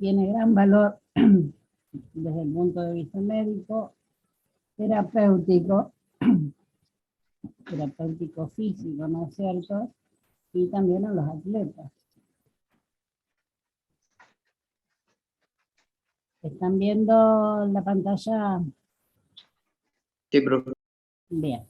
tiene gran valor desde el punto de vista médico, terapéutico, terapéutico físico, ¿no es cierto? Y también a los atletas. ¿Están viendo la pantalla? Sí, profe. Bien.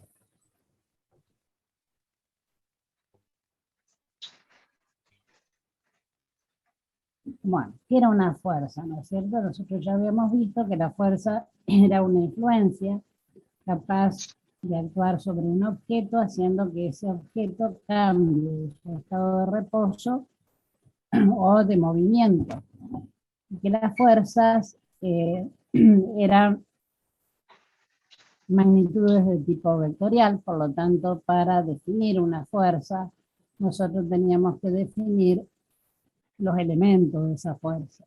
Bueno, ¿qué era una fuerza, no es cierto? Nosotros ya habíamos visto que la fuerza era una influencia capaz de actuar sobre un objeto, haciendo que ese objeto cambie de su estado de reposo o de movimiento. Y que las fuerzas eran magnitudes de tipo vectorial, por lo tanto, para definir una fuerza, nosotros teníamos que definir los elementos de esa fuerza,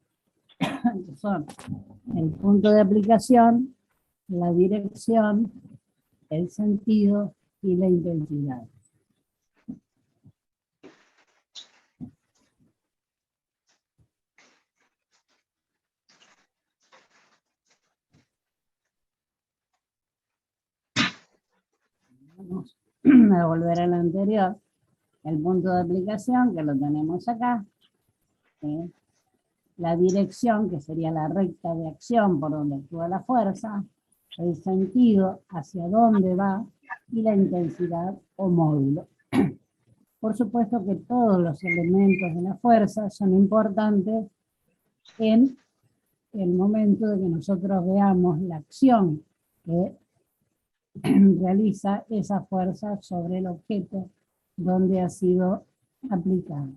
que son el punto de aplicación, la dirección, el sentido y la intensidad. Vamos a volver al anterior. El punto de aplicación, que lo tenemos acá. ¿Sí? La dirección, que sería la recta de acción por donde actúa la fuerza. El sentido, hacia dónde va. Y la intensidad o módulo. Por supuesto que todos los elementos de la fuerza son importantes en el momento de que nosotros veamos la acción que realiza esa fuerza sobre el objeto donde ha sido aplicada.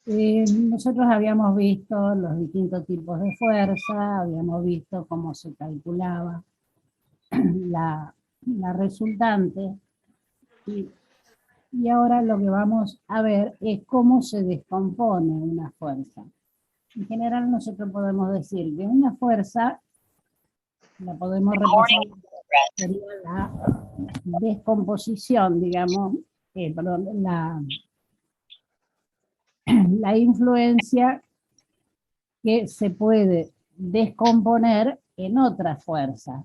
Nosotros habíamos visto los distintos tipos de fuerza, habíamos visto cómo se calculaba la resultante, y ahora lo que vamos a ver es cómo se descompone una fuerza. En general nosotros podemos decir que una fuerza la podemos representar, sería la descomposición, digamos, perdón, la influencia que se puede descomponer en otras fuerzas.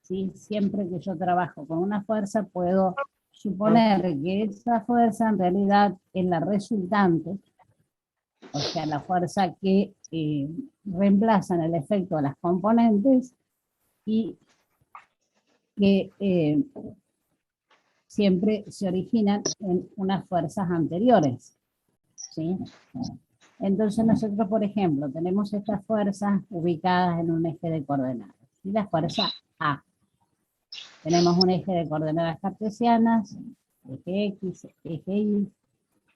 ¿Sí? Siempre que yo trabajo con una fuerza, puedo suponer que esa fuerza en realidad es la resultante, o sea, la fuerza que reemplaza el efecto de las componentes y que siempre se originan en unas fuerzas anteriores. ¿Sí? Entonces nosotros, por ejemplo, tenemos estas fuerzas ubicadas en un eje de coordenadas. Y la fuerza A. Tenemos un eje de coordenadas cartesianas, eje X, eje Y.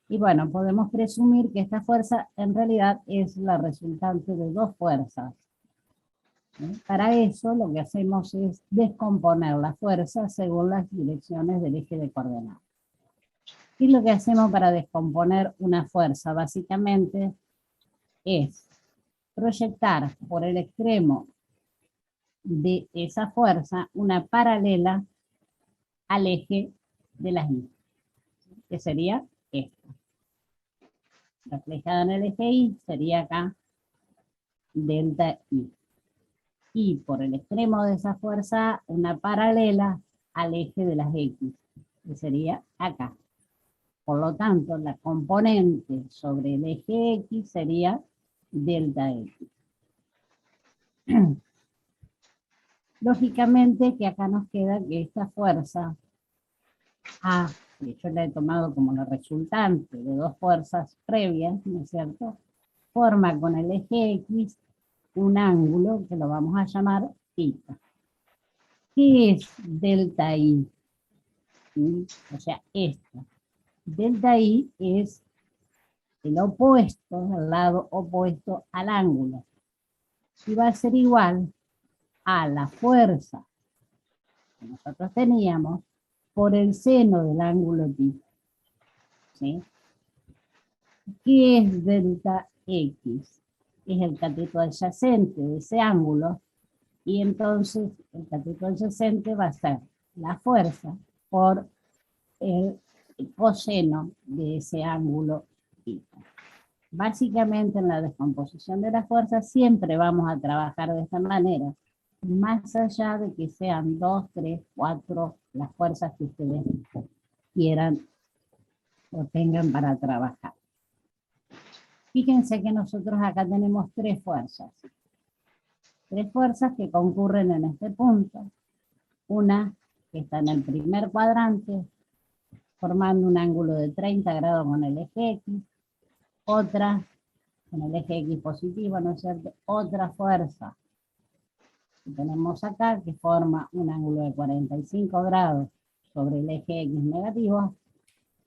Y bueno, podemos presumir que esta fuerza en realidad es la resultante de dos fuerzas. Para eso lo que hacemos es descomponer la fuerza según las direcciones del eje de coordenadas. Y lo que hacemos para descomponer una fuerza básicamente es proyectar por el extremo de esa fuerza una paralela al eje de las Y, que sería esta. Reflejada en el eje Y sería acá delta Y. Y por el extremo de esa fuerza una paralela al eje de las X, que sería acá. Por lo tanto, la componente sobre el eje X sería delta X. Lógicamente que acá nos queda que esta fuerza A, que yo la he tomado como la resultante de dos fuerzas previas, ¿no es cierto?, forma con el eje X un ángulo que lo vamos a llamar θ. ¿Qué es delta I? O sea, esto. Delta I es el opuesto, el lado opuesto al ángulo. Y va a ser igual a la fuerza que nosotros teníamos por el seno del ángulo π. ¿Sí? ¿Qué es delta X? Es el cateto adyacente de ese ángulo, y entonces el cateto adyacente va a ser la fuerza por el coseno de ese ángulo θ. Básicamente en la descomposición de las fuerzas siempre vamos a trabajar de esta manera, más allá de que sean 2, 3, 4 las fuerzas que ustedes quieran o tengan para trabajar. Fíjense que nosotros acá tenemos 3 fuerzas. 3 fuerzas que concurren en este punto. Una que está en el primer cuadrante, formando un ángulo de 30 grados con el eje X. Otra, con el eje X positivo, ¿no es cierto? Otra fuerza que tenemos acá, que forma un ángulo de 45 grados sobre el eje X negativo.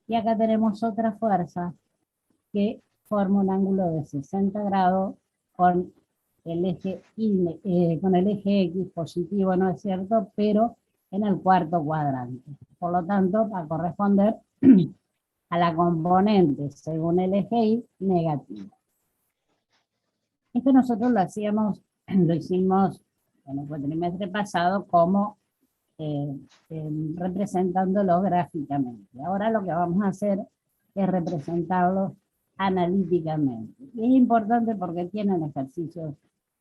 Y acá tenemos otra fuerza que forma un ángulo de 60 grados con el eje X positivo, ¿no es cierto? Pero en el cuarto cuadrante. Por lo tanto, va a corresponder a la componente, según el eje Y, negativa. Esto nosotros lo hicimos en el cuatrimestre pasado como representándolo gráficamente. Ahora lo que vamos a hacer es representarlo analíticamente. Y es importante porque tienen ejercicios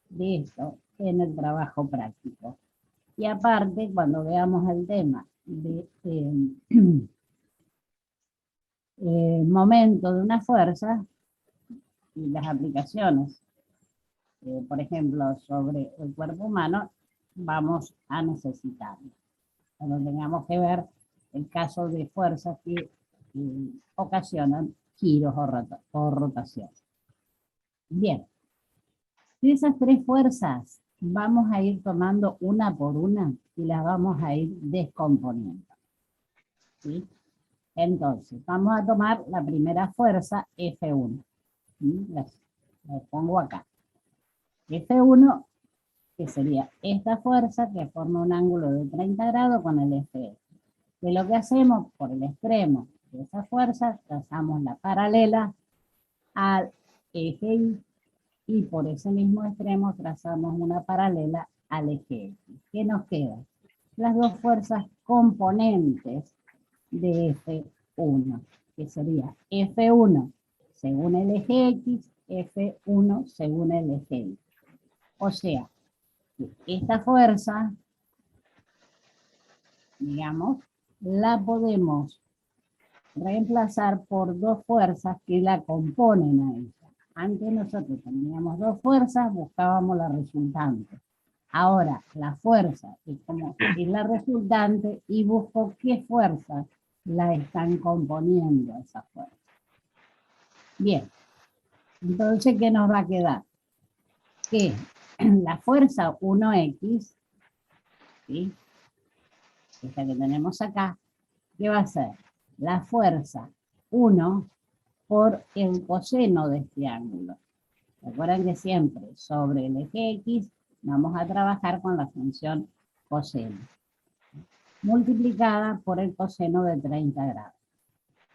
de esto en el trabajo práctico. Y aparte, cuando veamos el tema de momento de una fuerza y las aplicaciones, por ejemplo, sobre el cuerpo humano, vamos a necesitarlo. Cuando tengamos que ver el caso de fuerzas que ocasionan giros o rotaciones. Bien, de esas 3 fuerzas vamos a ir tomando una por una y las vamos a ir descomponiendo. ¿Sí? Entonces, vamos a tomar la primera fuerza, F1. La pongo acá. F1, que sería esta fuerza que forma un ángulo de 30 grados con el eje. Que lo que hacemos por el extremo de esa fuerza, trazamos la paralela al eje Y y por ese mismo extremo trazamos una paralela al eje X. ¿Qué nos queda? Las 2 fuerzas componentes de F1, que sería F1 según el eje X, F1 según el eje Y. O sea, que esta fuerza, digamos, la podemos reemplazar por 2 fuerzas que la componen a ella. Antes nosotros teníamos 2 fuerzas, buscábamos la resultante. Ahora, la fuerza es como es la resultante y busco qué fuerza la están componiendo esa fuerza. Bien, entonces, ¿qué nos va a quedar? Que la fuerza 1X, ¿sí? Esta que tenemos acá, ¿qué va a ser? La fuerza 1 por el coseno de este ángulo. Recuerden que siempre sobre el eje X vamos a trabajar con la función coseno, multiplicada por el coseno de 30 grados.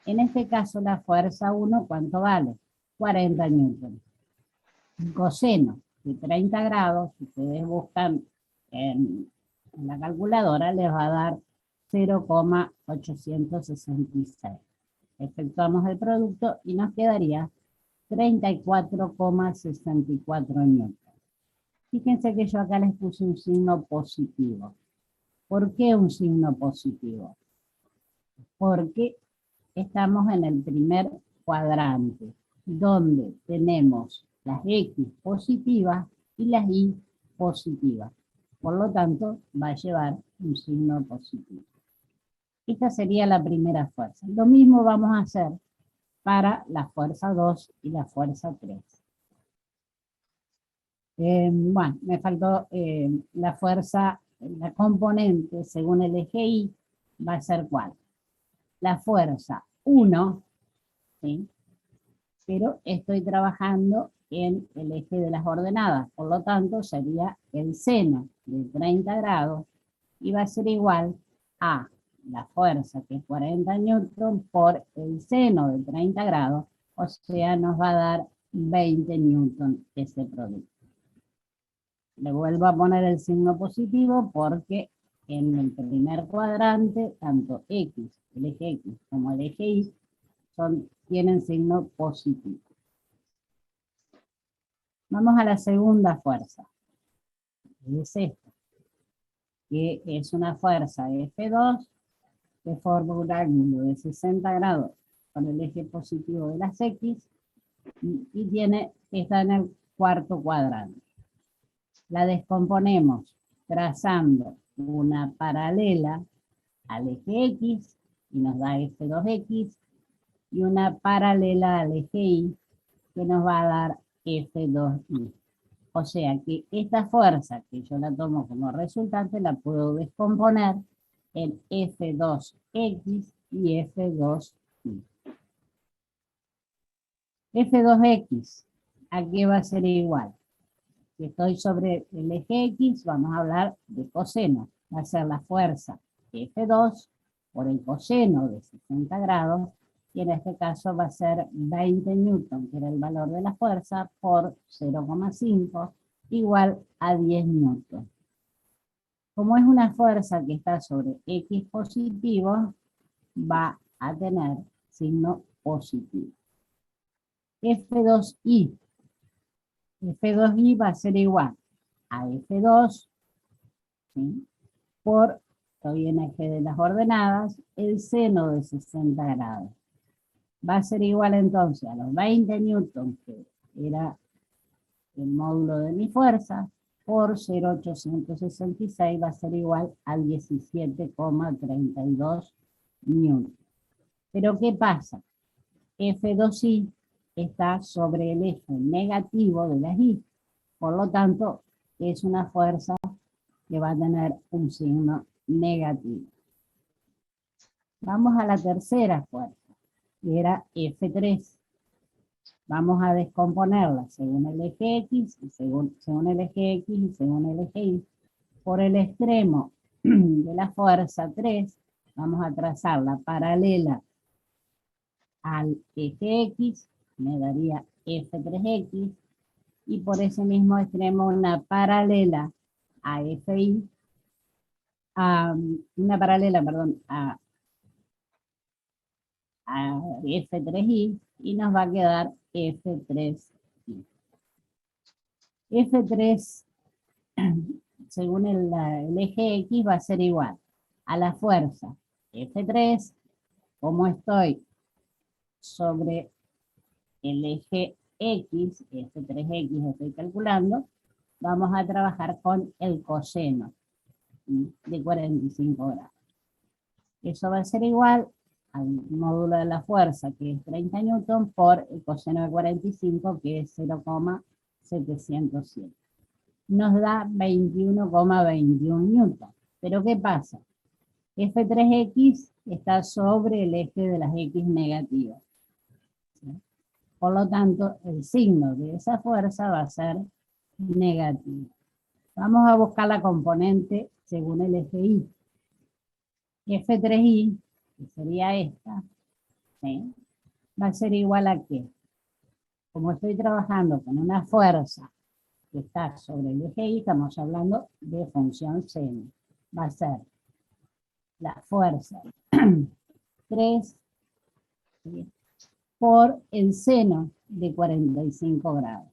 En este caso la fuerza 1, ¿cuánto vale? 40 newton. El coseno de 30 grados, si ustedes buscan en la calculadora, les va a dar 0,866. Efectuamos el producto y nos quedaría 34,64 newton. Fíjense que yo acá les puse un signo positivo. ¿Por qué un signo positivo? Porque estamos en el primer cuadrante, donde tenemos las X positivas y las Y positivas. Por lo tanto, va a llevar un signo positivo. Esta sería la primera fuerza. Lo mismo vamos a hacer para la fuerza 2 y la fuerza 3. Bueno, me faltó la fuerza, la componente según el eje Y va a ser ¿cuál? La fuerza 1, ¿sí? Pero estoy trabajando en el eje de las ordenadas, por lo tanto sería el seno de 30 grados y va a ser igual a la fuerza, que es 40 newton, por el seno de 30 grados, o sea, nos va a dar 20 newton ese producto. Le vuelvo a poner el signo positivo porque en el primer cuadrante, tanto X, el eje X, como el eje Y, tienen signo positivo. Vamos a la segunda fuerza, es esta, que es una fuerza F2 que forma un ángulo de 60 grados con el eje positivo de las X y está en el cuarto cuadrante. La descomponemos trazando una paralela al eje X y nos da F2X y una paralela al eje Y que nos va a dar F2Y. O sea que esta fuerza que yo la tomo como resultante la puedo descomponer en F2X y F2Y. F2X, ¿a qué va a ser igual? Si estoy sobre el eje X, vamos a hablar de coseno. Va a ser la fuerza F2 por el coseno de 60 grados, y en este caso va a ser 20 newton, que era el valor de la fuerza, por 0,5, igual a 10 newton. Como es una fuerza que está sobre X positivo, va a tener signo positivo. F2Y. F2Y va a ser igual a F2, ¿sí?, por, estoy en eje de las ordenadas, el seno de 60 grados. Va a ser igual entonces a los 20 newton, que era el módulo de mi fuerza, por 0,866 va a ser igual a 17,32 newton. Pero ¿qué pasa? F2Y está sobre el eje negativo de las Y, por lo tanto es una fuerza que va a tener un signo negativo. Vamos a la tercera fuerza, que era F3. Vamos a descomponerla según el eje X, y según el eje X y según el eje Y. Por el extremo de la fuerza 3, vamos a trazar la paralela al eje X, me daría F3X, y por ese mismo extremo una paralela a FI, a F3Y, y nos va a quedar F3Y. F3, según el eje X, va a ser igual a la fuerza F3, como estoy sobre el eje X, F3X estoy calculando, vamos a trabajar con el coseno de 45 grados. Eso va a ser igual al módulo de la fuerza, que es 30 newton, por el coseno de 45, que es 0,707. Nos da 21,21 newton. Pero ¿qué pasa? F3X está sobre el eje de las X negativas, ¿sí? Por lo tanto, el signo de esa fuerza va a ser negativo. Vamos a buscar la componente según el eje Y. F3Y, que sería esta, ¿sí?, va a ser igual a ¿qué? Como estoy trabajando con una fuerza que está sobre el eje Y, estamos hablando de función seno. Va a ser la fuerza 3, ¿sí?, por el seno de 45 grados.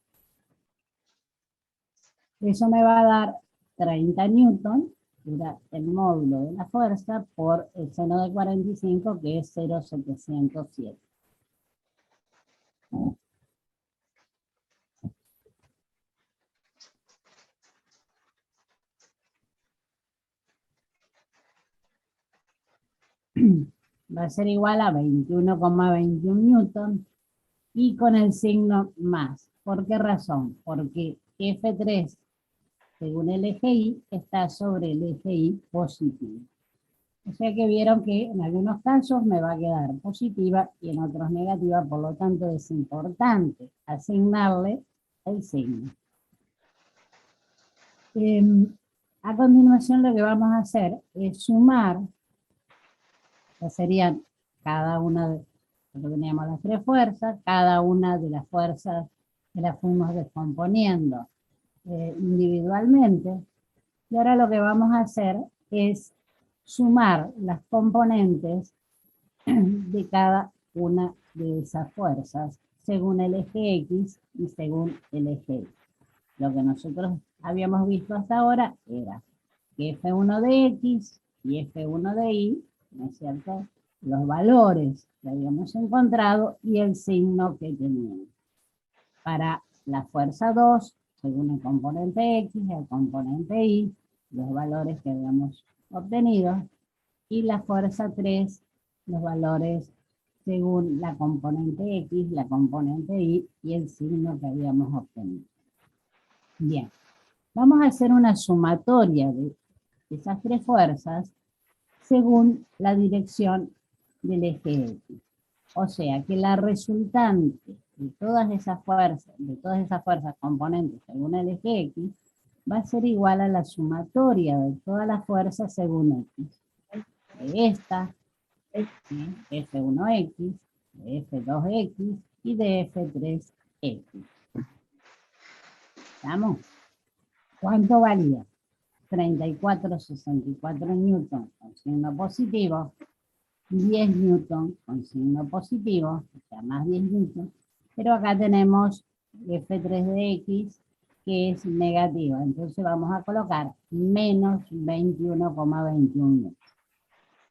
Eso me va a dar 30 newton, que era el módulo de la fuerza, por el seno de 45, que es 0,707. Va a ser igual a 21,21 newton, y con el signo más. ¿Por qué razón? Porque F3, según el eje Y, está sobre el eje Y positivo. O sea que vieron que en algunos casos me va a quedar positiva y en otros negativa, por lo tanto es importante asignarle el signo. A continuación lo que vamos a hacer es sumar, que serían cada una de, teníamos las tres fuerzas, cada una de las fuerzas que las fuimos descomponiendo individualmente, y ahora lo que vamos a hacer es sumar las componentes de cada una de esas fuerzas según el eje X y según el eje Y. lo que nosotros habíamos visto hasta ahora era que F1 de X y F1 de Y, ¿no es cierto?, los valores que habíamos encontrado y el signo que tenían. Para la fuerza 2, según el componente X y el componente Y, los valores que habíamos obtenido, y la fuerza 3, los valores según la componente X, la componente Y y el signo que habíamos obtenido. Bien, vamos a hacer una sumatoria de esas tres fuerzas según la dirección del eje X. O sea que la resultante de todas esas fuerzas componentes según el eje X, va a ser igual a la sumatoria de todas las fuerzas según X. De esta, de F1X, de F2X y de F3X. ¿Estamos? ¿Cuánto valía? 34,64 newton con signo positivo, 10 newton con signo positivo, o sea, más 10 newton, pero acá tenemos F3 de X que es negativa, entonces vamos a colocar menos 21,21 newton.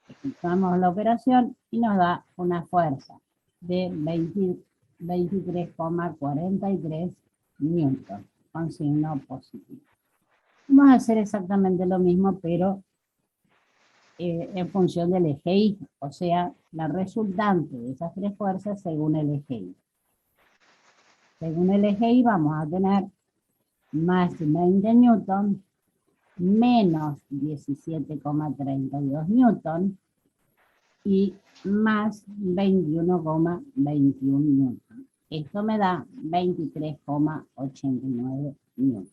Ejecutamos la operación y nos da una fuerza de 23,43 newton con signo positivo. Vamos a hacer exactamente lo mismo, pero en función del eje Y, o sea, la resultante de esas tres fuerzas según el eje Y. Según el eje Y vamos a tener más 20 newton, menos 17,32 newton y más 21,21 newton. Esto me da 23,89 newton.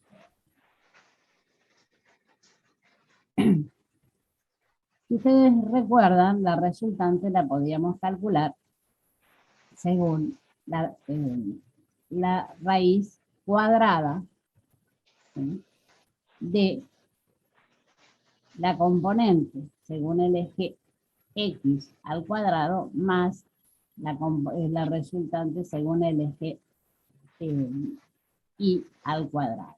Si ustedes recuerdan, la resultante la podíamos calcular según la raíz cuadrada, ¿sí?, de la componente según el eje X al cuadrado más la resultante según el eje Y al cuadrado.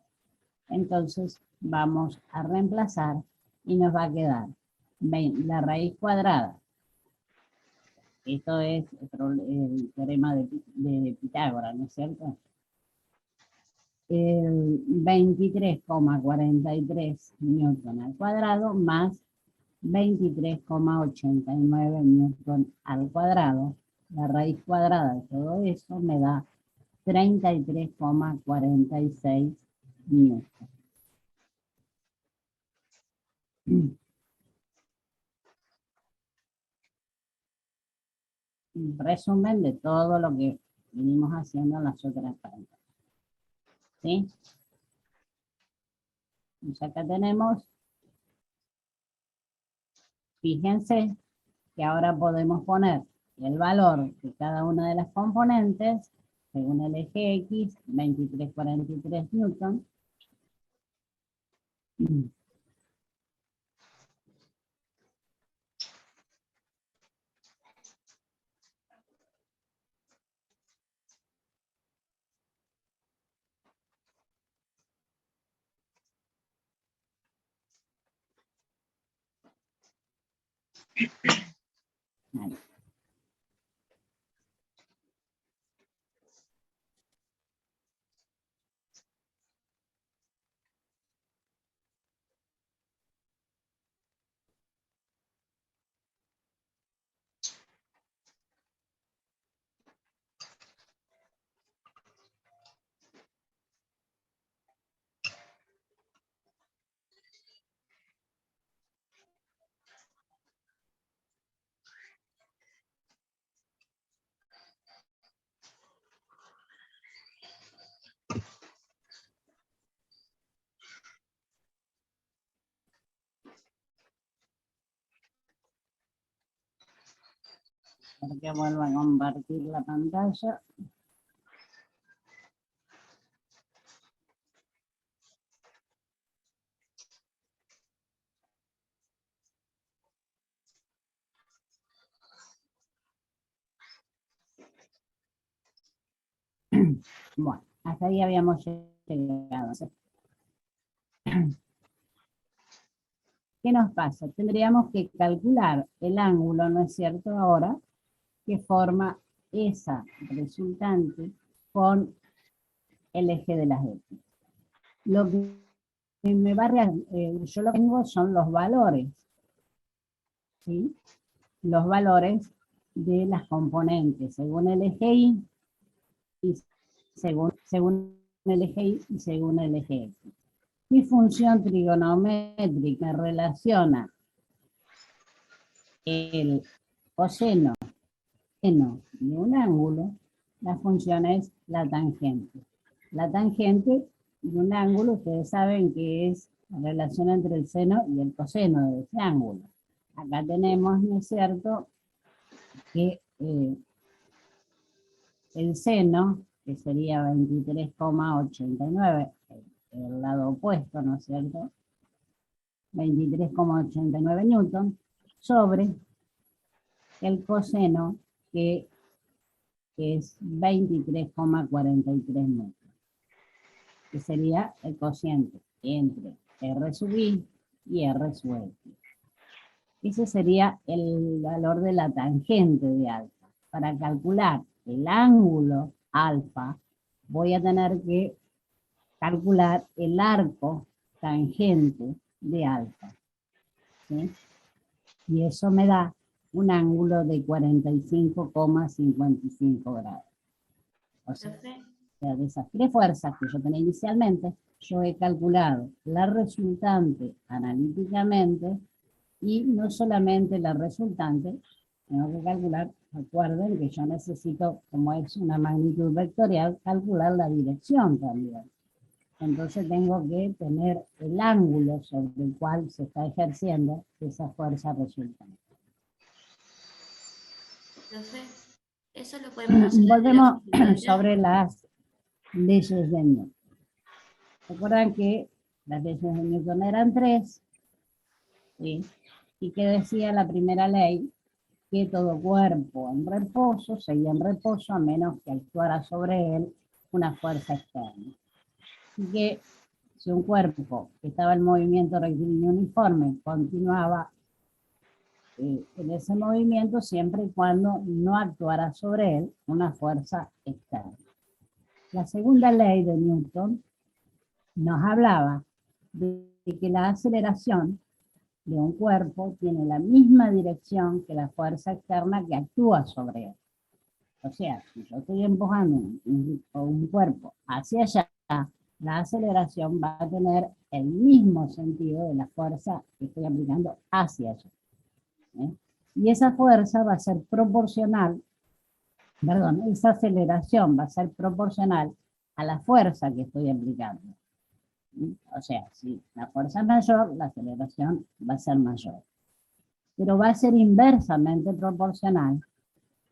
Entonces vamos a reemplazar y nos va a quedar la raíz cuadrada. Esto es el teorema de Pitágoras, ¿no es cierto? El 23,43 newton al cuadrado más 23,89 newton al cuadrado. La raíz cuadrada de todo eso me da 33,46 newton. Resumen de todo lo que venimos haciendo en las otras preguntas. ¿Sí? Pues acá tenemos, fíjense que ahora podemos poner el valor de cada una de las componentes según el eje X, 23,43 newton. Ahí. Para que vuelva a compartir la pantalla. Bueno, Hasta ahí habíamos llegado. ¿Qué nos pasa? Tendríamos que calcular el ángulo, ¿no es cierto? Ahora, que forma esa resultante con el eje de las X. Lo que me va a yo lo que tengo son los valores, ¿sí? Los valores de las componentes, según el eje Y, y según el eje Y y según el eje X. Mi función trigonométrica relaciona el coseno de un ángulo, la función es la tangente. La tangente de un ángulo, ustedes saben que es la relación entre el seno y el coseno de ese ángulo. Acá tenemos, ¿no es cierto?, que el seno, que sería 23,89, el lado opuesto, ¿no es cierto?, 23,89 newton, sobre el coseno, que es 23,43 newton, que sería el cociente entre R sub I y R sub X. Ese sería el valor de la tangente de alfa. Para calcular el ángulo alfa, voy a tener que calcular el arco tangente de alfa, ¿sí? Y eso me da un ángulo de 45,55 grados. O sea, de esas tres fuerzas que yo tenía inicialmente, yo he calculado la resultante analíticamente, y no solamente la resultante, tengo que calcular, recuerden que yo necesito, como es una magnitud vectorial, calcular la dirección también. Entonces tengo que tener el ángulo sobre el cual se está ejerciendo esa fuerza resultante. Profe, eso lo podemos hacer Volvemos desde la sobre las leyes de Newton. Recuerdan que las leyes de Newton eran tres, ¿sí? Y que decía la primera ley que todo cuerpo en reposo seguía en reposo a menos que actuara sobre él una fuerza externa. Y que si un cuerpo que estaba en movimiento rectilíneo uniforme continuaba en ese movimiento siempre y cuando no actuara sobre él una fuerza externa. La segunda ley de Newton nos hablaba de que la aceleración de un cuerpo tiene la misma dirección que la fuerza externa que actúa sobre él. O sea, si yo estoy empujando un cuerpo hacia allá, la aceleración va a tener el mismo sentido de la fuerza que estoy aplicando hacia allá. Y esa fuerza va a ser proporcional, esa aceleración va a ser proporcional a la fuerza que estoy aplicando. O sea, si la fuerza es mayor, la aceleración va a ser mayor. Pero va a ser inversamente proporcional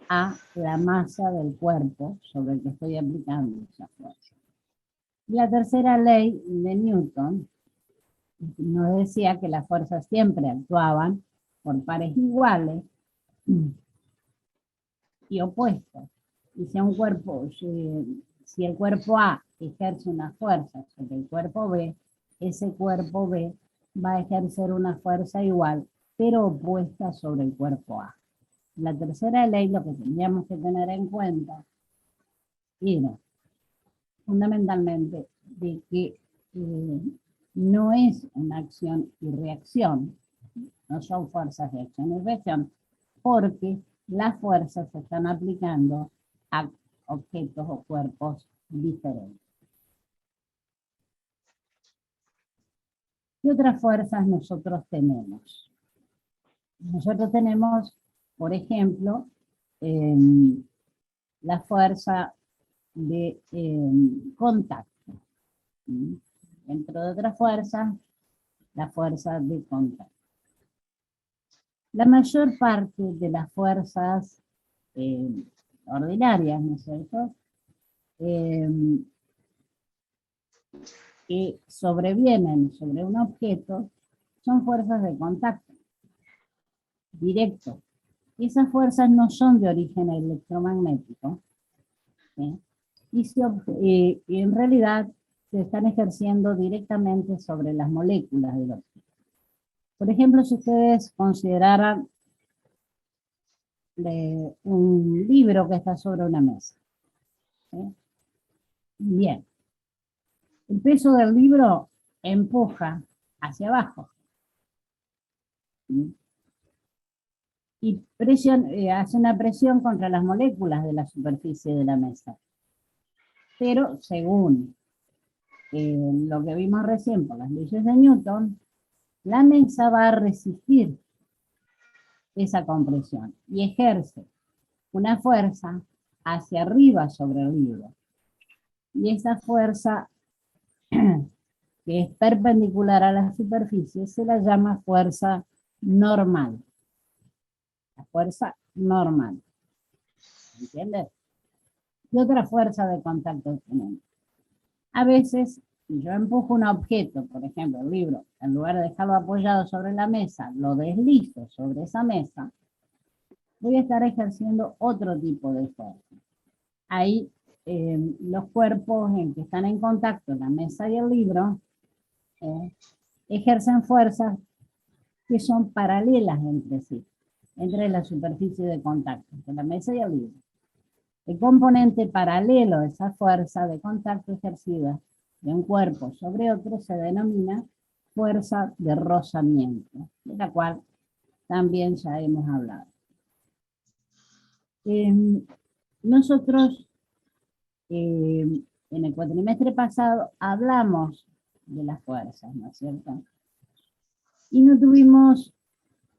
a la masa del cuerpo sobre el que estoy aplicando esa fuerza. Y la tercera ley de Newton nos decía que las fuerzas siempre actuaban por pares iguales y opuestos. Y si el cuerpo A ejerce una fuerza sobre el cuerpo B, ese cuerpo B va a ejercer una fuerza igual, pero opuesta sobre el cuerpo A. La tercera ley, lo que teníamos que tener en cuenta era fundamentalmente de que no es una acción y reacción, no son fuerzas de acción y reacción, porque las fuerzas se están aplicando a objetos o cuerpos diferentes. ¿Qué otras fuerzas nosotros tenemos? Nosotros tenemos, por ejemplo, la fuerza de contacto. Dentro de otras fuerzas, la fuerza de contacto. La mayor parte de las fuerzas ordinarias, ¿no es cierto?, que sobrevienen sobre un objeto, son fuerzas de contacto directo. Esas fuerzas no son de origen electromagnético, ¿sí? y en realidad se están ejerciendo directamente sobre las moléculas del objeto. Por ejemplo, si ustedes consideraran un libro que está sobre una mesa. ¿Sí? Bien. El peso del libro empuja hacia abajo. ¿Sí? Y hace una presión contra las moléculas de la superficie de la mesa. Pero según lo que vimos recién por las leyes de Newton, la mesa va a resistir esa compresión y ejerce una fuerza hacia arriba sobre el libro. Y esa fuerza que es perpendicular a la superficie se la llama fuerza normal. La fuerza normal. ¿Entiendes? ¿Qué otra fuerza de contacto tenemos? A veces, si yo empujo un objeto, por ejemplo, el libro, en lugar de dejarlo apoyado sobre la mesa, lo deslizo sobre esa mesa, voy a estar ejerciendo otro tipo de fuerza. Ahí los cuerpos en que están en contacto, la mesa y el libro, ejercen fuerzas que son paralelas entre sí, entre la superficie de contacto, entre la mesa y el libro. El componente paralelo a esa fuerza de contacto ejercida de un cuerpo sobre otro se denomina fuerza de rozamiento, de la cual también ya hemos hablado. Nosotros en el cuatrimestre pasado hablamos de las fuerzas, ¿no es cierto? Y no tuvimos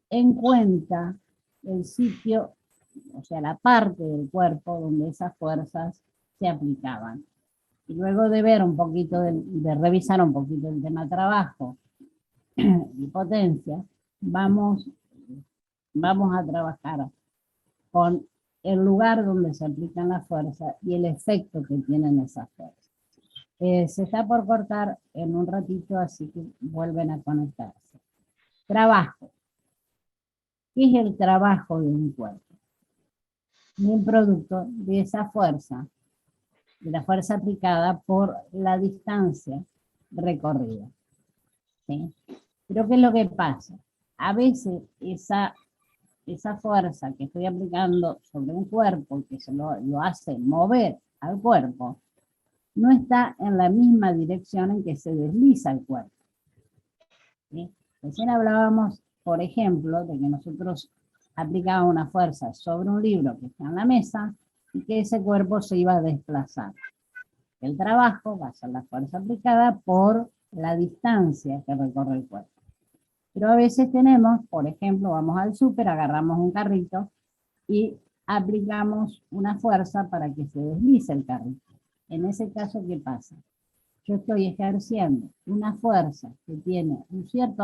en cuenta el sitio, o sea, la parte del cuerpo donde esas fuerzas se aplicaban. Y luego de ver un poquito, de revisar un poquito el tema trabajo y potencia, vamos a trabajar con el lugar donde se aplican las fuerzas y el efecto que tienen esas fuerzas. Se está por cortar en un ratito, así que vuelven a conectarse. Trabajo. ¿Qué es el trabajo de un cuerpo? Es un producto de esa fuerza, de la fuerza aplicada por la distancia recorrida. ¿Sí? Pero ¿qué es lo que pasa? A veces esa fuerza que estoy aplicando sobre un cuerpo, que se lo hace mover al cuerpo, no está en la misma dirección en que se desliza el cuerpo. ¿Sí? Recién hablábamos, por ejemplo, de que nosotros aplicábamos una fuerza sobre un libro que está en la mesa y que ese cuerpo se iba a desplazar. El trabajo va a ser la fuerza aplicada por la distancia que recorre el cuerpo. Pero a veces tenemos, por ejemplo, vamos al súper, agarramos un carrito y aplicamos una fuerza para que se deslice el carrito. En ese caso, ¿qué pasa? Yo estoy ejerciendo una fuerza que tiene un cierto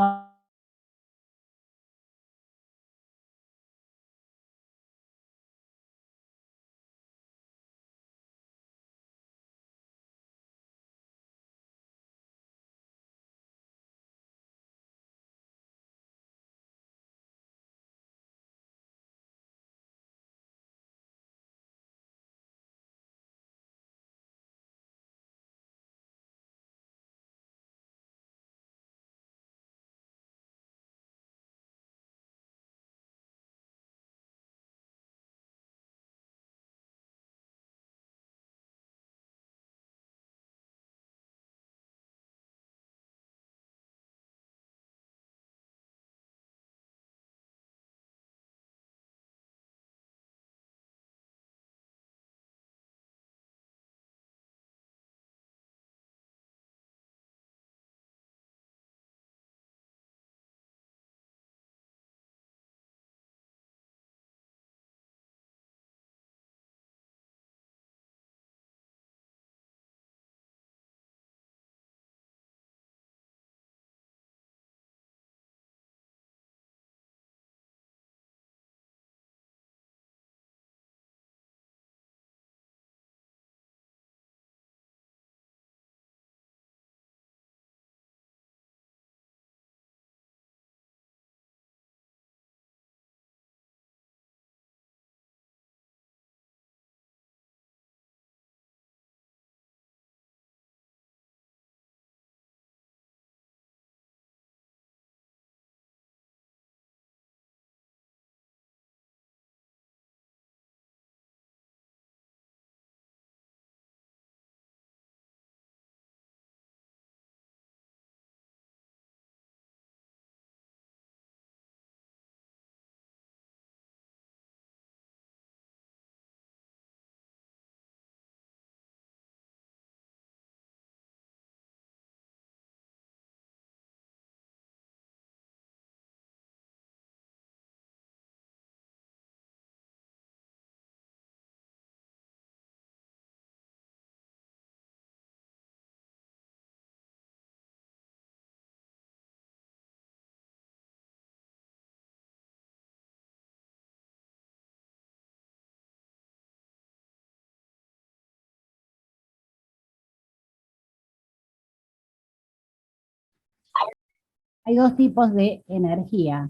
Hay dos tipos de energía,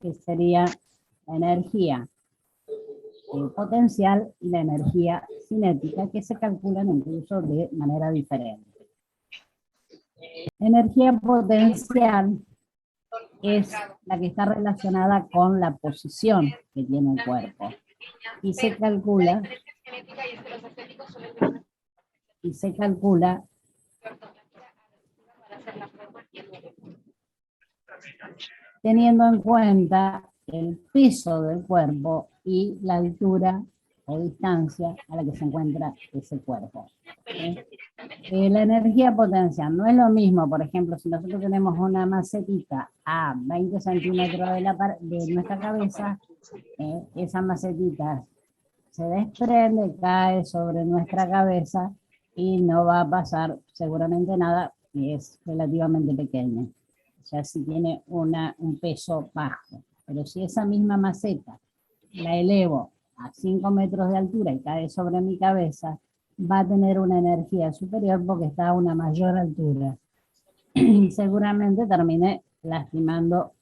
que sería la energía potencial y la energía cinética, que se calculan incluso de manera diferente. Energía potencial es la que está relacionada con la posición que tiene el cuerpo y se calcula teniendo en cuenta el peso del cuerpo y la altura o distancia a la que se encuentra ese cuerpo. La energía potencial no es lo mismo, por ejemplo, si nosotros tenemos una macetita a 20 centímetros de nuestra cabeza, esa macetita se desprende, cae sobre nuestra cabeza y no va a pasar seguramente nada, y es relativamente pequeña. O sea, si tiene un peso bajo. Pero si esa misma maceta la elevo a 5 metros de altura y cae sobre mi cabeza, va a tener una energía superior porque está a una mayor altura. Y seguramente termine lastimando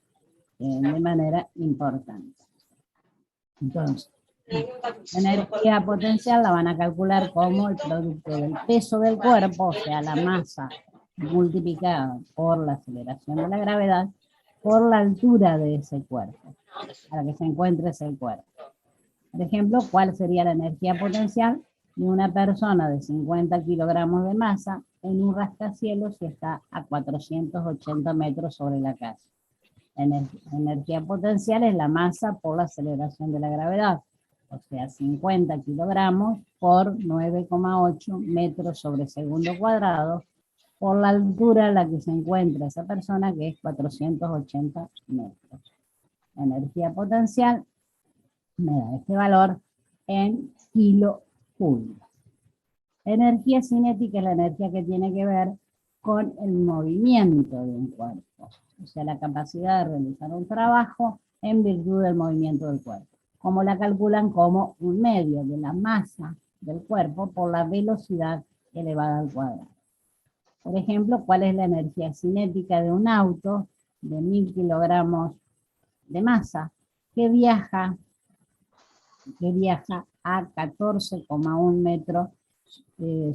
de manera importante. Entonces, la energía potencial la van a calcular como el producto del peso del cuerpo, o sea, la masa multiplicada por la aceleración de la gravedad, por la altura de ese cuerpo, a la que se encuentre ese cuerpo. Por ejemplo, ¿cuál sería la energía potencial de una persona de 50 kilogramos de masa en un rascacielos si está a 480 metros sobre la casa? La energía potencial es la masa por la aceleración de la gravedad, o sea, 50 kilogramos por 9,8 metros sobre segundo cuadrado, por la altura a la que se encuentra esa persona, que es 480 metros. La energía potencial me da este valor en kilojoule. La energía cinética es la energía que tiene que ver con el movimiento de un cuerpo, o sea, la capacidad de realizar un trabajo en virtud del movimiento del cuerpo. Como la calculan como un medio de la masa del cuerpo por la velocidad elevada al cuadrado. Por ejemplo, ¿cuál es la energía cinética de un auto de 1000 kilogramos de masa que viaja a 14,1 metros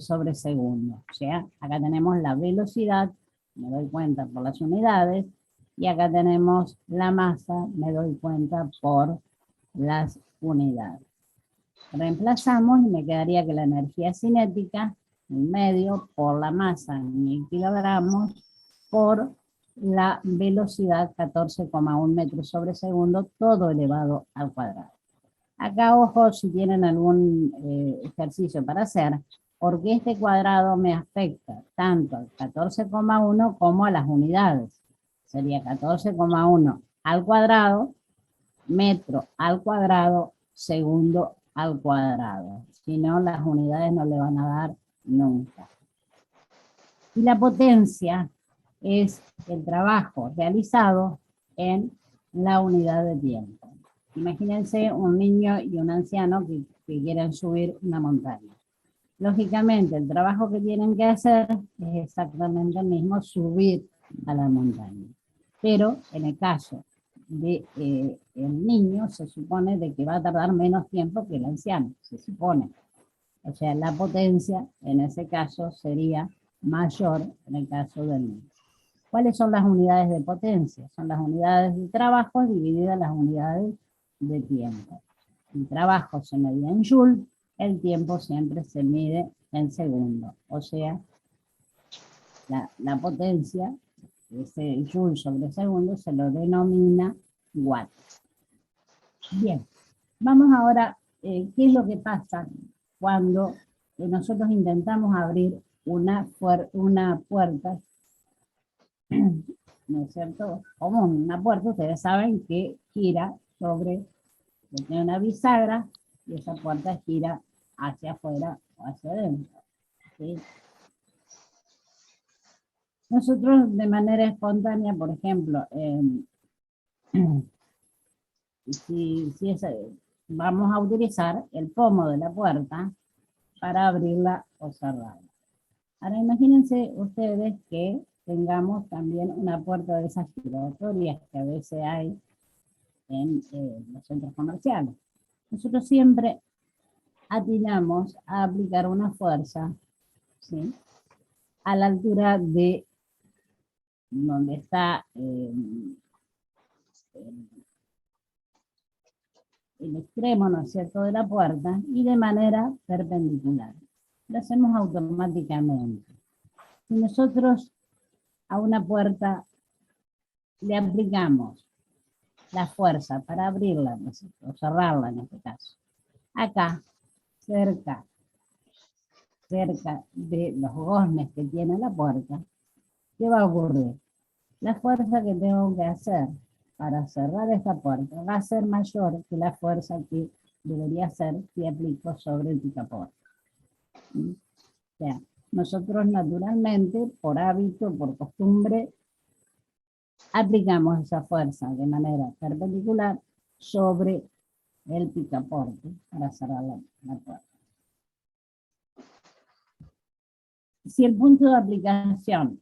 sobre segundo? O sea, acá tenemos la velocidad, me doy cuenta por las unidades, y acá tenemos la masa, me doy cuenta por las unidades. Reemplazamos y me quedaría que la energía cinética, en medio, por la masa en 1000 kilogramos, por la velocidad 14,1 metros sobre segundo, todo elevado al cuadrado. Acá, ojo, si tienen algún ejercicio para hacer, porque este cuadrado me afecta tanto al 14,1 como a las unidades. Sería 14,1 al cuadrado, metro al cuadrado, segundo al cuadrado. Si no, las unidades no le van a dar nunca. Y la potencia es el trabajo realizado en la unidad de tiempo. Imagínense un niño y un anciano que quieren subir una montaña. Lógicamente, el trabajo que tienen que hacer es exactamente el mismo, subir a la montaña. Pero en el caso del niño, se supone de que va a tardar menos tiempo que el anciano, se supone. O sea, la potencia en ese caso sería mayor en el caso del niño. ¿Cuáles son las unidades de potencia? Son las unidades de trabajo divididas en las unidades de tiempo. El trabajo se mide en joule, el tiempo siempre se mide en segundo. O sea, la potencia, ese joule sobre segundo, se lo denomina watt. Bien, vamos ahora, ¿qué es lo que pasa cuando nosotros intentamos abrir una puerta, ¿no es cierto? Como una puerta, ustedes saben que gira sobre, tiene una bisagra, y esa puerta gira hacia afuera o hacia adentro, ¿sí? Nosotros de manera espontánea, por ejemplo, vamos a utilizar el pomo de la puerta para abrirla o cerrarla. Ahora imagínense ustedes que tengamos también una puerta de esas giratorias que a veces hay en los centros comerciales. Nosotros siempre atinamos a aplicar una fuerza, ¿sí?, a la altura de donde está el extremo, ¿no es cierto?, de la puerta, y de manera perpendicular. Lo hacemos automáticamente. Si nosotros a una puerta le aplicamos la fuerza para abrirla, ¿no es cierto?, o cerrarla en este caso, acá, cerca de los goznes que tiene la puerta, ¿qué va a ocurrir? La fuerza que tengo que hacer para cerrar esta puerta va a ser mayor que la fuerza que debería ser si aplico sobre el picaporte. O sea, nosotros naturalmente, por hábito, por costumbre, aplicamos esa fuerza de manera perpendicular sobre el picaporte para cerrar la puerta. Si el punto de aplicación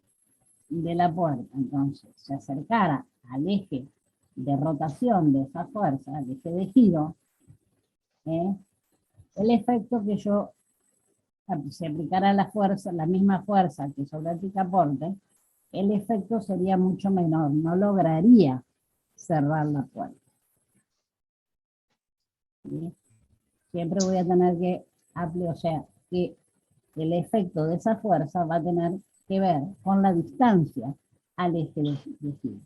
de la puerta, entonces, se acercara al eje de rotación de esa fuerza, al eje de giro, el efecto que yo, si aplicara la fuerza, la misma fuerza que sobre el picaporte, el efecto sería mucho menor, no lograría cerrar la puerta. ¿Sí? Siempre voy a tener que aplicar, o sea, que el efecto de esa fuerza va a tener que ver con la distancia al eje de giro.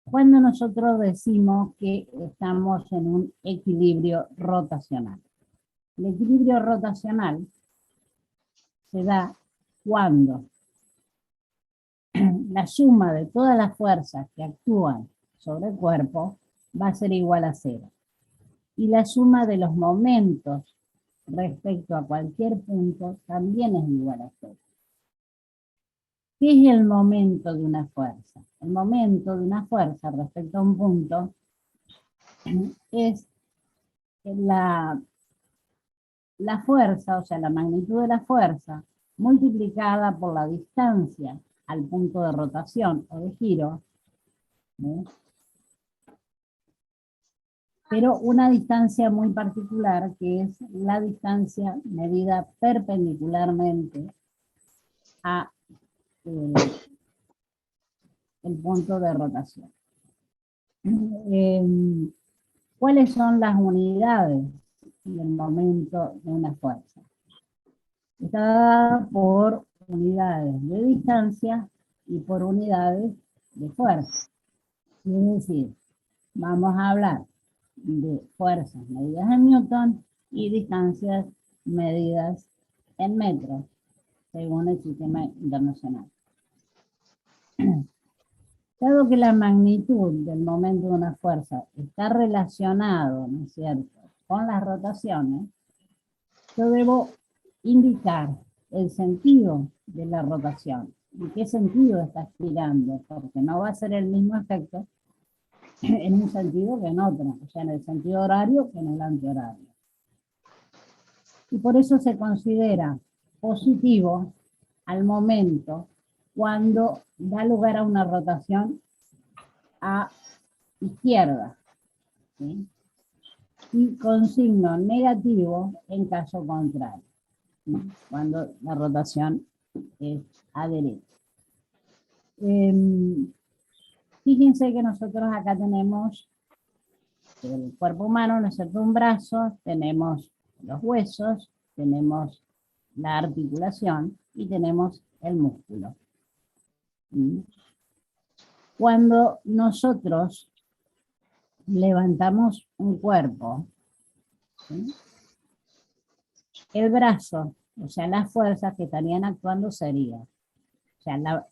Cuando nosotros decimos que estamos en un equilibrio rotacional. El equilibrio rotacional se da cuando la suma de todas las fuerzas que actúan sobre el cuerpo va a ser igual a 0. Y la suma de los momentos respecto a cualquier punto también es igual a 0. ¿Qué es el momento de una fuerza? El momento de una fuerza respecto a un punto es la fuerza, o sea, la magnitud de la fuerza, multiplicada por la distancia al punto de rotación o de giro, pero una distancia muy particular, que es la distancia medida perpendicularmente a el punto de rotación. ¿Cuáles son las unidades del momento de una fuerza? Está dada por unidades de distancia y por unidades de fuerza. Es decir, vamos a hablar de fuerzas medidas en Newton y distancias medidas en metros, según el sistema internacional. Dado que la magnitud del momento de una fuerza está relacionado, ¿no es cierto?, con las rotaciones, yo debo indicar el sentido de la rotación. ¿En qué sentido está girando? Porque no va a ser el mismo efecto en un sentido que en otro, o sea, en el sentido horario que en el antihorario. Y por eso se considera positivo al momento cuando da lugar a una rotación a izquierda, ¿sí?, y con signo negativo en caso contrario, ¿sí?, cuando la rotación es a derecha. Fíjense que nosotros acá tenemos el cuerpo humano, ¿no es cierto?, un brazo, tenemos los huesos, tenemos la articulación y tenemos el músculo. Cuando nosotros levantamos un cuerpo, ¿sí?, el brazo, o sea, las fuerzas que estarían actuando sería, o sea,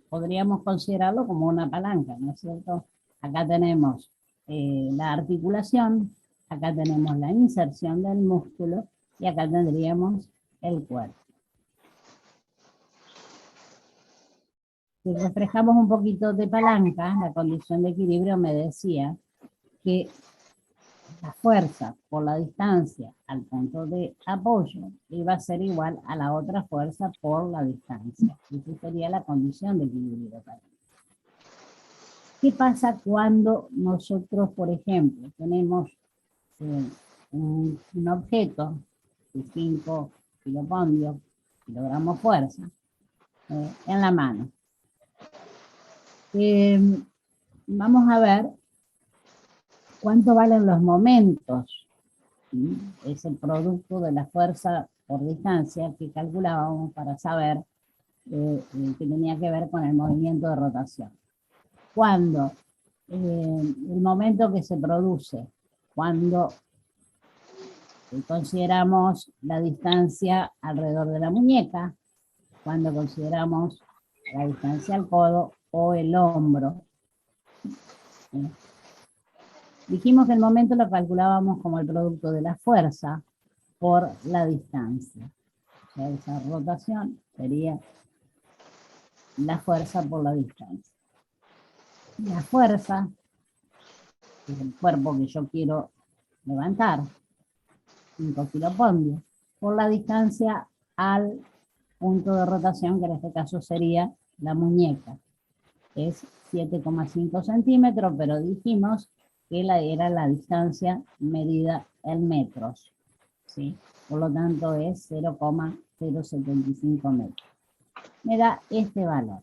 podríamos considerarlo como una palanca, ¿no es cierto? Acá tenemos la articulación, acá tenemos la inserción del músculo y acá tendríamos el cuerpo. Si refrescamos un poquito de palanca, la condición de equilibrio me decía que la fuerza por la distancia al punto de apoyo iba a ser igual a la otra fuerza por la distancia. Esa sería la condición de equilibrio. ¿Qué pasa cuando nosotros, por ejemplo, tenemos un objeto de 5 kilogramos fuerza en la mano? Vamos a ver cuánto valen los momentos. Es el producto de la fuerza por distancia que calculábamos para saber que tenía que ver con el movimiento de rotación. Cuando el momento que se produce, cuando consideramos la distancia alrededor de la muñeca, cuando consideramos la distancia al codo o el hombro. Dijimos que el momento lo calculábamos como el producto de la fuerza por la distancia. O sea, esa rotación sería la fuerza por la distancia. La fuerza es el cuerpo que yo quiero levantar, 5 kilopondrios, por la distancia al punto de rotación, que en este caso sería la muñeca. Es 7,5 centímetros, pero dijimos que era la distancia medida en metros, ¿sí? Por lo tanto es 0,075 metros. Me da este valor.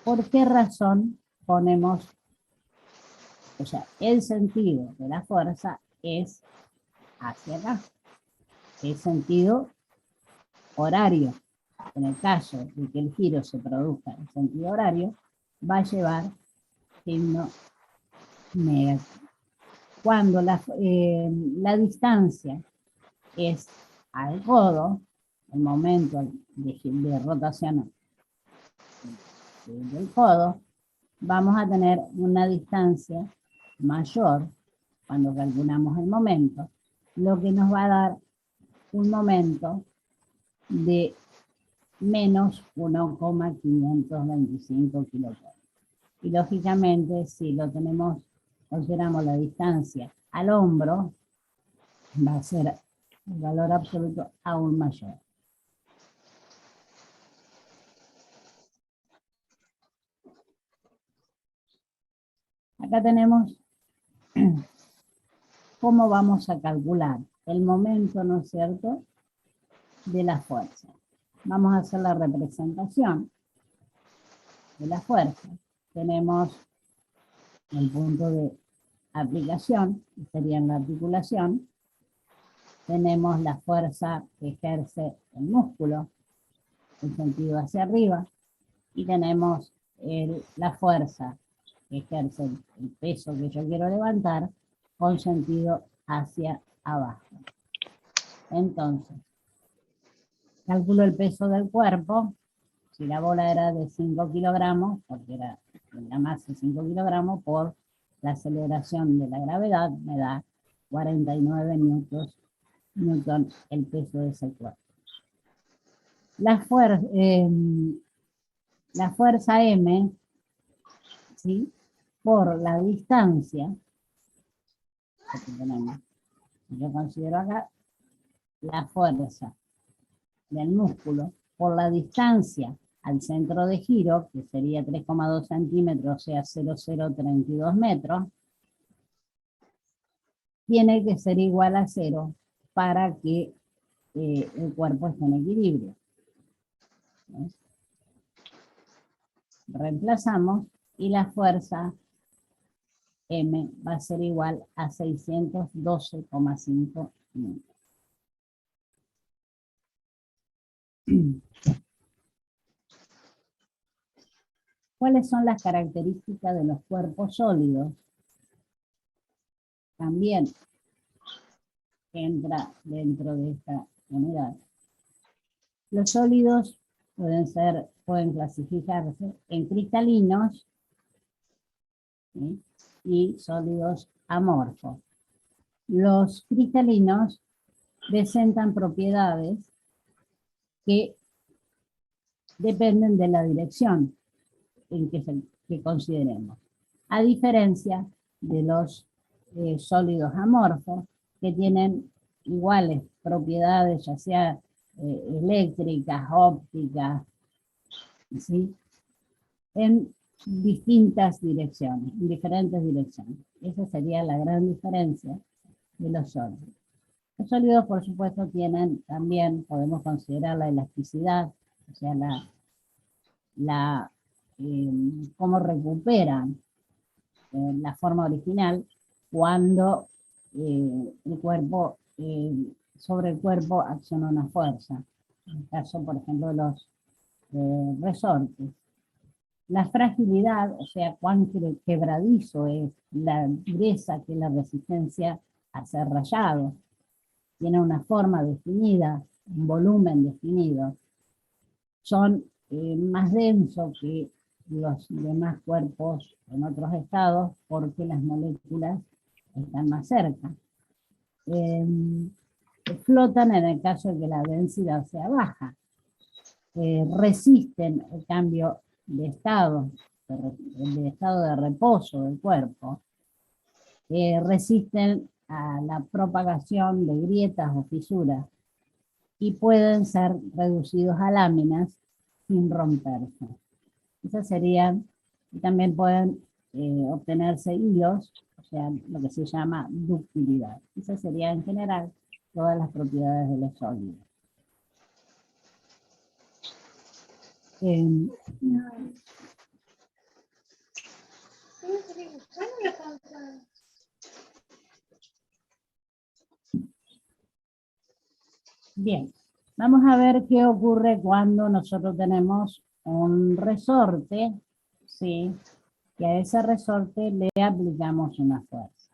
¿Por qué razón ponemos, o sea, el sentido de la fuerza es hacia acá? Es sentido horario. En el caso de que el giro se produzca en sentido horario, va a llevar signo negativo. Cuando la distancia es al codo, el momento de rotación del codo, vamos a tener una distancia mayor cuando calculamos el momento, lo que nos va a dar un momento de menos 1,525 kilocalorías. Y lógicamente, si lo consideramos la distancia al hombro, va a ser el valor absoluto aún mayor. Acá tenemos cómo vamos a calcular el momento, ¿no es cierto?, de la fuerza. Vamos a hacer la representación de la fuerza. Tenemos el punto de aplicación, que sería en la articulación. Tenemos la fuerza que ejerce el músculo, en sentido hacia arriba, y tenemos la fuerza que ejerce el peso que yo quiero levantar con sentido hacia abajo. Entonces, calculo el peso del cuerpo. Si la bola era de 5 kilogramos, porque era la masa de 5 kilogramos, por la aceleración de la gravedad, me da 49 newton el peso de ese cuerpo. La fuerza M, ¿sí?, por la distancia que tenemos. Yo considero acá la fuerza del músculo por la distancia al centro de giro, que sería 3,2 centímetros, o sea, 0,032 metros, tiene que ser igual a 0 para que el cuerpo esté en equilibrio. ¿Ves? Reemplazamos y la fuerza M va a ser igual a 612,5 newton. ¿Cuáles son las características de los cuerpos sólidos? También entra dentro de esta unidad. Los sólidos pueden clasificarse en cristalinos, ¿sí?, y sólidos amorfos. Los cristalinos presentan propiedades que dependen de la dirección en que consideremos, a diferencia de los sólidos amorfos que tienen iguales propiedades, ya sea eléctricas, ópticas, ¿sí? En distintas direcciones, en diferentes direcciones. Esa sería la gran diferencia de los sólidos. Los sólidos, por supuesto, tienen también, podemos considerar la elasticidad, o sea, cómo recuperan la forma original cuando el cuerpo, sobre el cuerpo acciona una fuerza. En el caso, por ejemplo, de los resortes. La fragilidad, o sea, cuán quebradizo es la dureza, que es la resistencia a ser rayado. Tiene una forma definida, un volumen definido. Son más densos que los demás cuerpos en otros estados porque las moléculas están más cerca. Flotan en el caso de que la densidad sea baja. Resisten el cambio de estado de reposo del cuerpo. Resisten a la propagación de grietas o fisuras y pueden ser reducidos a láminas sin romperse. Esas serían, y también pueden obtenerse hilos, o sea, lo que se llama ductilidad. Esas serían en general todas las propiedades de los sólidos. Bien, vamos a ver qué ocurre cuando nosotros tenemos un resorte, ¿sí? Que a ese resorte le aplicamos una fuerza.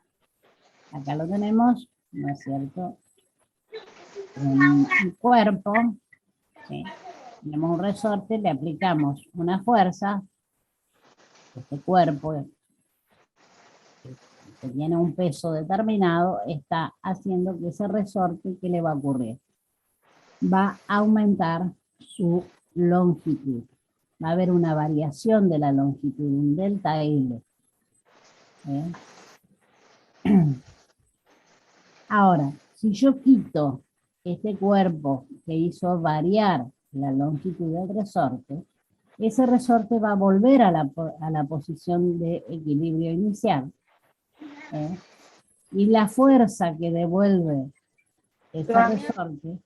Acá lo tenemos, ¿no es cierto? Un cuerpo, ¿sí? Tenemos un resorte, le aplicamos una fuerza, este cuerpo que tiene un peso determinado, está haciendo que ese resorte, ¿qué le va a ocurrir? Va a aumentar su longitud. Va a haber una variación de la longitud, un delta L. Ahora, si yo quito este cuerpo que hizo variar la longitud del resorte, ese resorte va a volver a la posición de equilibrio inicial. Y la fuerza que devuelve ese resorte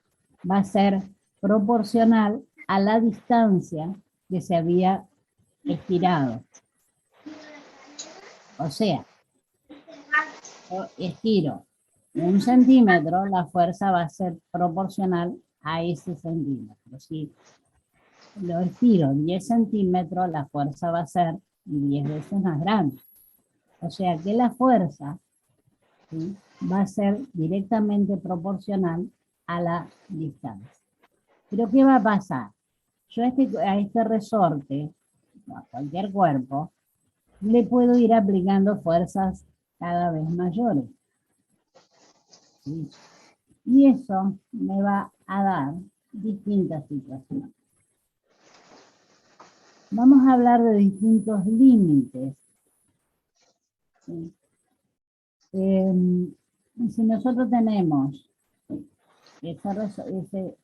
va a ser proporcional a la distancia que se había estirado. O sea, yo estiro 1 centímetro, la fuerza va a ser proporcional a ese centímetro. Si lo estiro 10 centímetros, la fuerza va a ser 10 veces más grande. O sea que la fuerza, ¿sí?, va a ser directamente proporcional a la distancia. Pero ¿qué va a pasar? Yo a este resorte, o a cualquier cuerpo, le puedo ir aplicando fuerzas cada vez mayores. ¿Sí? Y eso me va a dar distintas situaciones. Vamos a hablar de distintos límites. ¿Sí? Si nosotros tenemos ese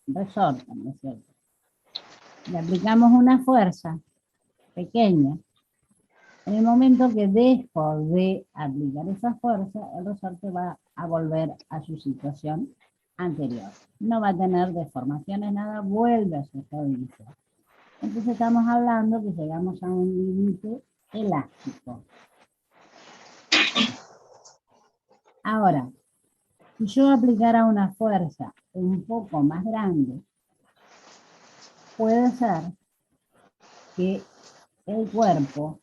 resorte, ¿no es cierto?, le aplicamos una fuerza pequeña, en el momento que dejo de aplicar esa fuerza, el resorte va a volver a su situación anterior. No va a tener deformaciones, nada, vuelve a su estado inicial. Entonces estamos hablando que llegamos a un límite elástico. Ahora, si yo aplicara una fuerza un poco más grande, puede ser que el cuerpo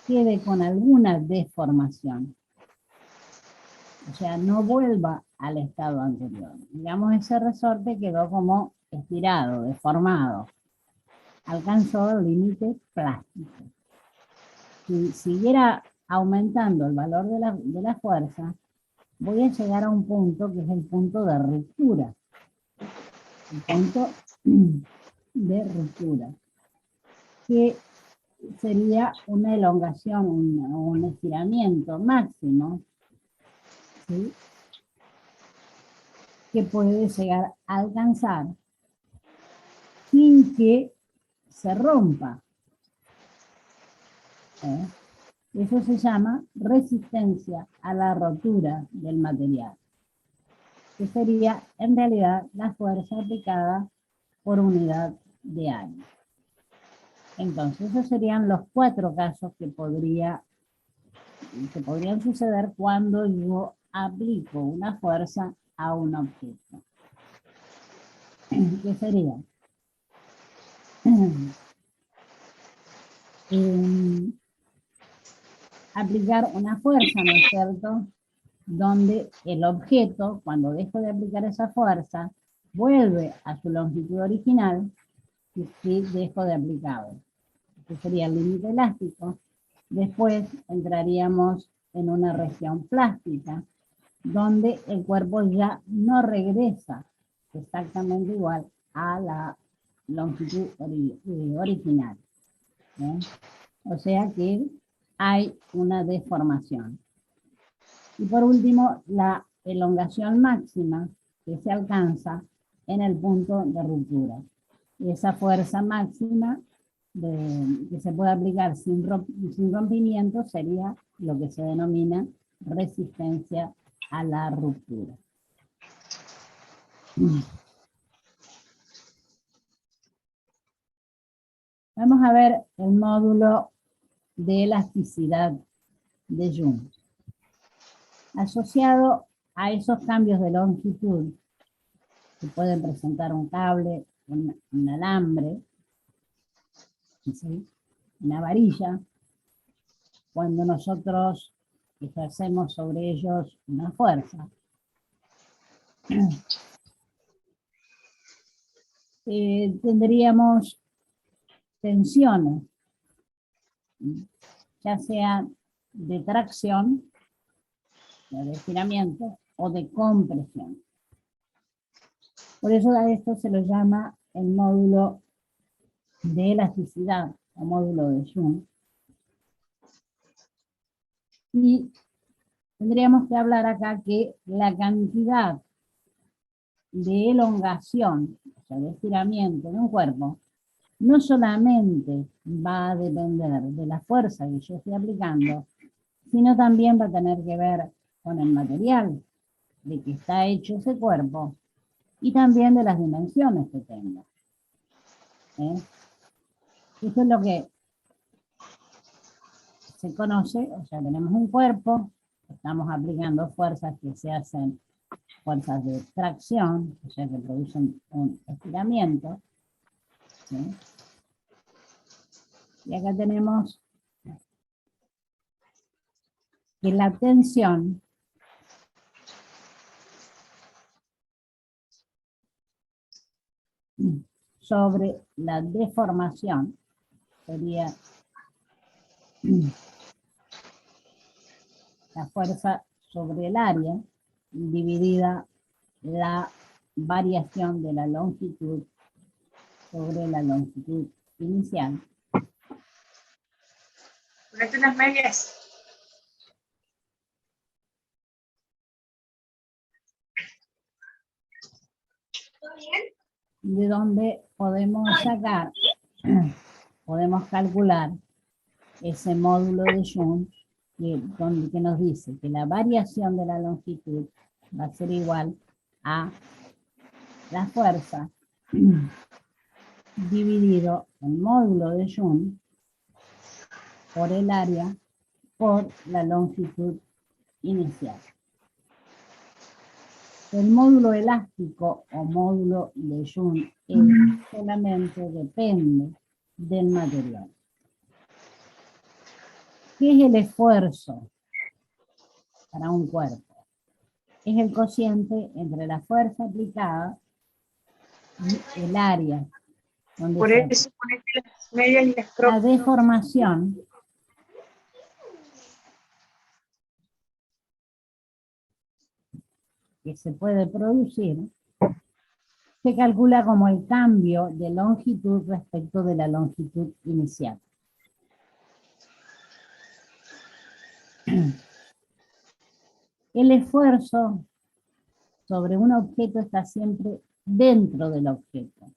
quede con alguna deformación. O sea, no vuelva al estado anterior. Digamos, ese resorte quedó como estirado, deformado. Alcanzó el límite plástico. Si siguiera aumentando el valor de la fuerza, voy a llegar a un punto que es el punto de ruptura. El punto de ruptura. Que sería una elongación, un estiramiento máximo, ¿sí? Que puede llegar a alcanzar sin que se rompa. Eso se llama resistencia a la rotura del material, que sería en realidad la fuerza aplicada por unidad de área. Entonces, esos serían los 4 casos que podrían suceder cuando yo aplico una fuerza a un objeto. ¿Qué sería? Aplicar una fuerza, ¿no es cierto?, donde el objeto, cuando dejo de aplicar esa fuerza, vuelve a su longitud original y dejo de aplicarlo. Este sería el límite elástico. Después entraríamos en una región plástica, donde el cuerpo ya no regresa exactamente igual a la longitud original. O sea que hay una deformación. Y por último, la elongación máxima que se alcanza en el punto de ruptura. Y esa fuerza máxima que se puede aplicar sin rompimiento sería lo que se denomina resistencia a la ruptura. Vamos a ver el módulo de elasticidad de Jung. Asociado a esos cambios de longitud que pueden presentar un cable, un alambre, ¿sí?, una varilla, cuando nosotros ejercemos sobre ellos una fuerza. Tendríamos tensiones, ya sea de tracción, de estiramiento o de compresión. Por eso a esto se lo llama el módulo de elasticidad o módulo de Jung. Y tendríamos que hablar acá que la cantidad de elongación, o sea, de estiramiento de un cuerpo, no solamente va a depender de la fuerza que yo estoy aplicando, sino también va a tener que ver con el material de que está hecho ese cuerpo y también de las dimensiones que tenga. Eso es lo que se conoce, o sea, tenemos un cuerpo, estamos aplicando fuerzas que se hacen fuerzas de tracción, o sea, que producen un estiramiento, ¿sí? Y acá tenemos que la tensión sobre la deformación sería la fuerza sobre el área dividida la variación de la longitud sobre la longitud inicial. Ponete unas medias. ¿Todo bien? De donde podemos sacar, podemos calcular ese módulo de Jung que nos dice que la variación de la longitud va a ser igual a la fuerza dividido el módulo de Jung por el área por la longitud inicial. El módulo elástico o módulo de Jung solamente depende del material. ¿Qué es el esfuerzo para un cuerpo? Es el cociente entre la fuerza aplicada y el área donde Por eso ponete las medias y las la crocs. deformación que se puede producir se calcula como el cambio de longitud respecto de la longitud inicial. El esfuerzo sobre un objeto está siempre dentro del objeto.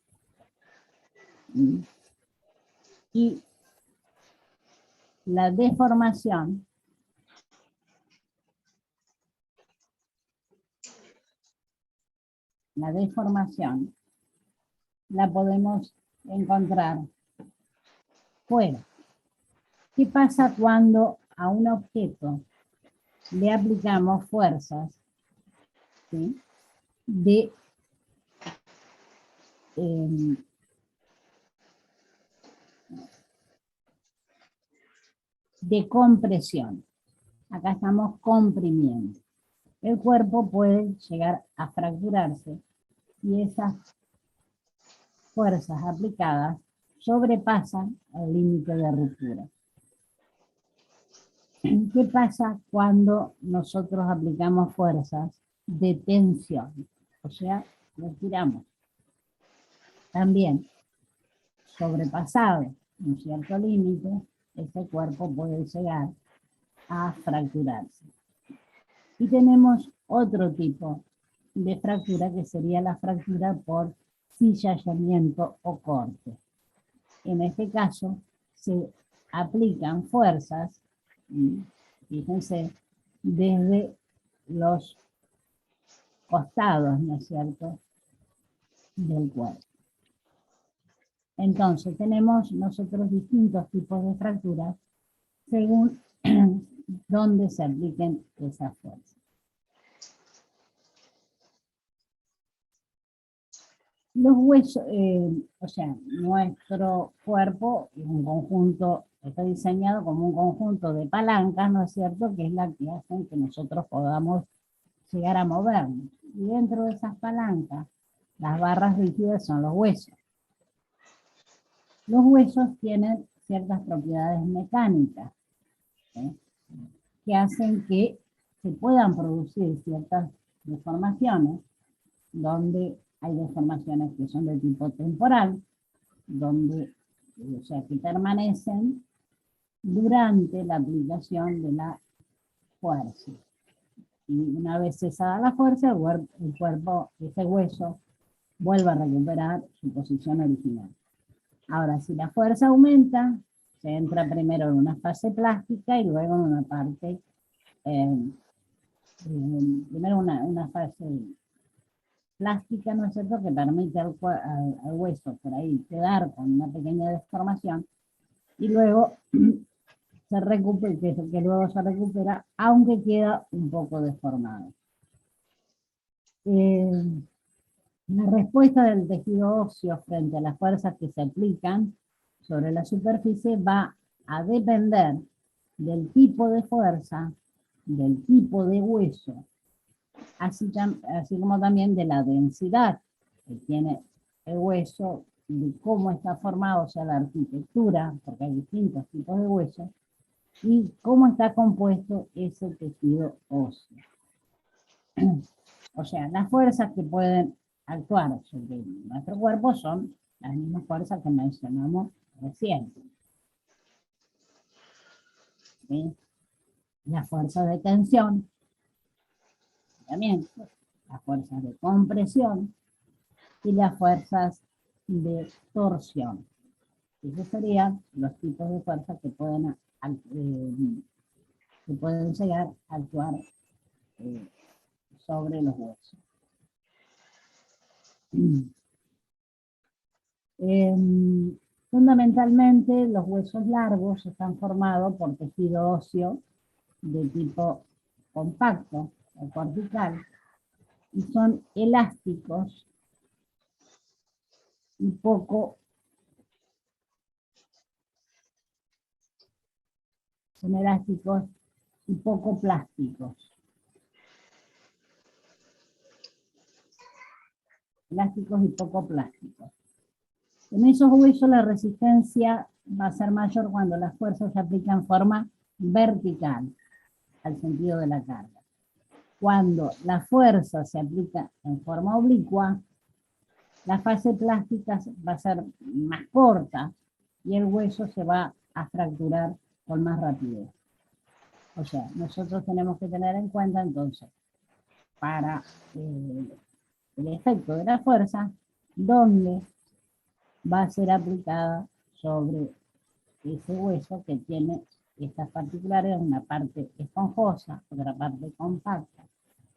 Y la deformación la podemos encontrar fuera. ¿Qué pasa cuando a un objeto le aplicamos fuerzas, ¿sí?, de compresión? Acá estamos comprimiendo. El cuerpo puede llegar a fracturarse y esas fuerzas aplicadas sobrepasan el límite de ruptura. ¿Qué pasa cuando nosotros aplicamos fuerzas de tensión? O sea, lo tiramos. También, sobrepasado un cierto límite, este cuerpo puede llegar a fracturarse. Y tenemos otro tipo de fractura que sería la fractura por cizallamiento o corte. En este caso se aplican fuerzas, fíjense, desde los costados, ¿no es cierto?, del cuerpo. Entonces tenemos nosotros distintos tipos de fracturas según dónde se apliquen esas fuerzas. Los huesos, o sea, nuestro cuerpo es un conjunto, está diseñado como un conjunto de palancas, ¿no es cierto?, que es la que hacen que nosotros podamos llegar a movernos. Y dentro de esas palancas, las barras rígidas son los huesos. Los huesos tienen ciertas propiedades mecánicas, ¿sí?, que hacen que se puedan producir ciertas deformaciones, donde hay deformaciones que son de tipo temporal, donde, o sea, que permanecen durante la aplicación de la fuerza. Y una vez cesada la fuerza, el cuerpo, ese hueso, vuelve a recuperar su posición original. Ahora, si la fuerza aumenta, se entra primero en una fase plástica y luego en una parte, primero una fase plástica, ¿no es cierto?, que permite al hueso por ahí quedar con una pequeña deformación, y luego se recupera, que luego se recupera, aunque queda un poco deformado. La respuesta del tejido óseo frente a las fuerzas que se aplican sobre la superficie va a depender del tipo de fuerza, del tipo de hueso, así como también de la densidad que tiene el hueso, de cómo está formado, o sea, la arquitectura, porque hay distintos tipos de huesos, y cómo está compuesto ese tejido óseo. O sea, las fuerzas que pueden actuar sobre nuestro cuerpo son las mismas fuerzas que mencionamos recién. ¿Sí? Las fuerzas de tensión, también las fuerzas de compresión y las fuerzas de torsión. Esos serían los tipos de fuerzas que pueden llegar a actuar sobre los huesos. Fundamentalmente, los huesos largos están formados por tejido óseo de tipo compacto o cortical y son elásticos y poco plásticos. Elásticos y poco plásticos. En esos huesos la resistencia va a ser mayor cuando las fuerzas se aplican en forma vertical, al sentido de la carga. Cuando la fuerza se aplica en forma oblicua, la fase plástica va a ser más corta y el hueso se va a fracturar con más rapidez. O sea, nosotros tenemos que tener en cuenta entonces, para el efecto de la fuerza, dónde va a ser aplicada sobre ese hueso que tiene estas particulares, una parte esponjosa, otra parte compacta,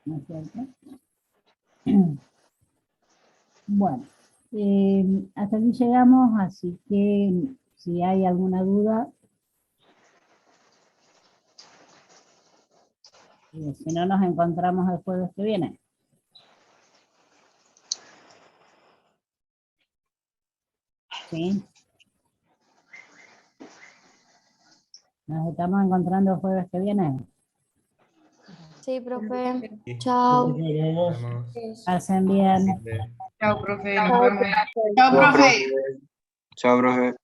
¿no es cierto? Bueno, hasta aquí llegamos, así que si hay alguna duda, si no nos encontramos el jueves que viene. ¿Sí? Nos estamos encontrando el jueves que viene. Sí, profe. Sí. Chao. Nos vemos. Pasen bien. Profe. Chao, profe. Nos vemos. Chao, profe. Chao, profe.